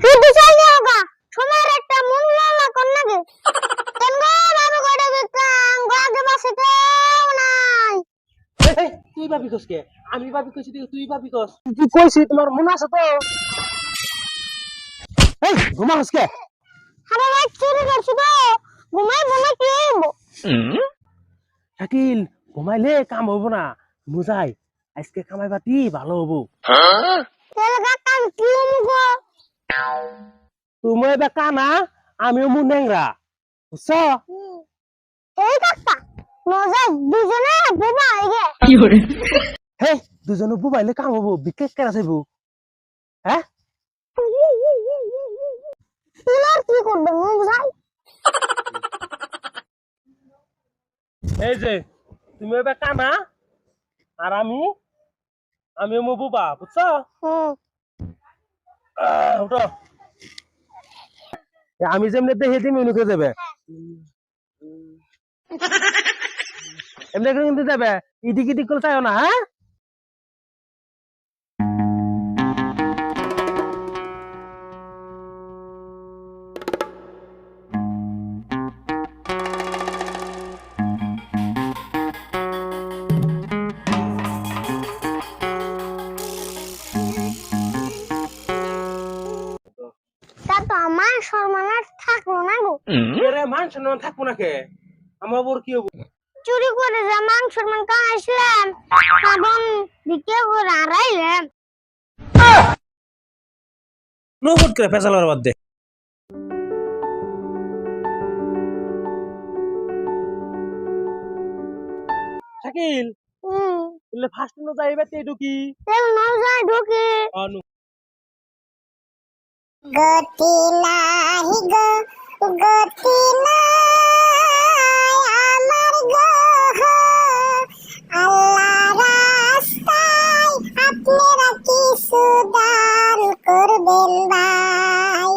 শুধু চাই না হোগা সময়ের একটা মূল্য না কোন নাগে কেন গো বাবু কইটা বিকাম গাগে বসে তো নাই এই তুই ভাবি কস কে আমি ভাবি কইছি তুই ভাবি কস তুই কইছি তোমার মন আছে তো এই ঘুমা কস কে আরে ভাই চুরি করছি তো ঘুমাই বলে কি হইবো শাকিল ঘুমাইলে কাম হবো না বুঝাই আজকে কামাই বাতি ভালো হবো তাহলে কাকা কি হইবো তুমি এবার কানা আমিও মু নেংরা বুঝছ এই কাকা মজা দুজনে বুবা আইগে হে দুজনে বুবাইলে কাম হবো বিকেট কেনা চাইবো হ্যাঁ তুলার কি করবে মজাই এই যে তুমি এবার কানা আর আমিও মু বুবা বুঝছ উঠো আমি যেমনি দেখে দিম এমনি করে দেবে এমনি করে কিন্তু দেবে ইদিক ইদিক করে চাইও না হ্যাঁ তা তো আমার সম্মান থাকলো না গো এরে মান সম্মান থাকবো না কে আমার বর কি হবো চুরি করে যে মাংসের মান কামাইছিলাম এবং বিক্রি করে হারাইলাম নগদ করে ফেসালার বাদ দে শাকিল বলে ফার্স্ট নো যাইবে তে ঢুকি তেল না যায় ঢুকে অনু গতি নাহি গো গতি নাই আমার গো আল্লাহ রাস্তায় আপনারা কিছু দান করবেন ভাই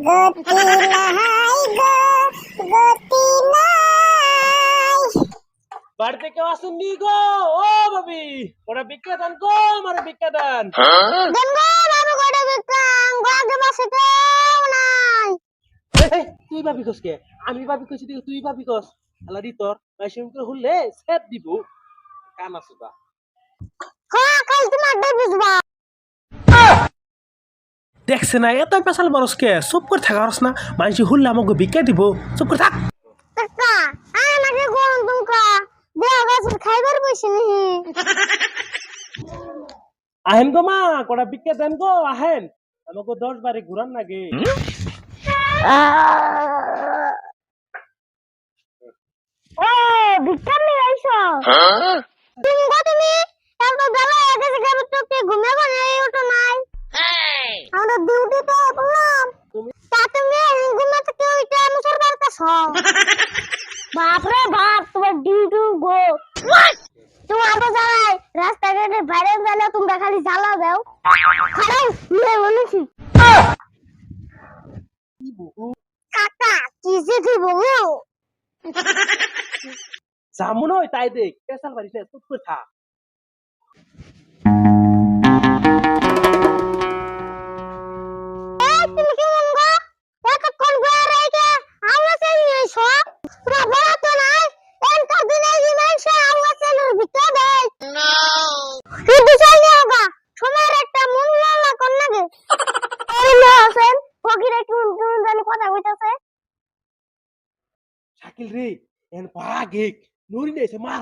গতি নাই গো গতি নাই বাড়িতে কেউ আসেননি গো ও ভাবি ওরা ভিক্ষা দান গো আমার ভিক্ষা দান দেন গো বাবু কইটা বিকাম গাগে বসে তো নাই এই তুই ভাবি কস কে আমি ভাবি কইছি তুই ভাবি কস আল্লাহ দি তোর মাইসেম করে হুললে সেট দিব কানা সুদা হ্যাঁ কাল তোমার ডে বুঝবা দেখছে না এত পেশাল বরস কে চুপ করে থাকারস না মাইসি হুললে আমাকে ভিক্ষা দিব চুপ করে থাক কাকা আমাকে কোন তুমকা দেহ গাছ খাইবার বসে নি আহেন গো মা কটা ভিক্ষা দেন গো আহেন আমাকে 10 বারে ঘুরান লাগে ও ভিক্ষা নি আইছো তুমি গো তুমি এত বেলা আগে থেকে তো কে ঘুমে বনে ওঠো নাই আমরা ডিউটি তো বললাম তা তুমি ঘুমাতে কেউ এটা মুসর করতেছ বাপ রে বাপ তোমার ডিউটি গো তোমার তো জানাই রাস্তাঘাটে বাইরে গেলে তোমরা খালি জ্বালা দাও খারাপ নিয়ে বলেছি কাকা কি যে দিব জামু নয় তাই দেখ পেশাল বাড়িতে চুপ করে থাক তুমি কি মঙ্গো এতক্ষণ বয়ে রেখে আমরা চাই নিয়েছো তোরা বড় তো নাই এনকা দিনে কি মানুষ আমরা চাই ভিতরে দেয় শুধু চাই না হোগা সময়ের একটা মূল্য না কোন নাগে আরে না হোসেন ফকির একটু জানি কথা কইতাছে শাকিল রে এন পাগিক নুরি নেছে মার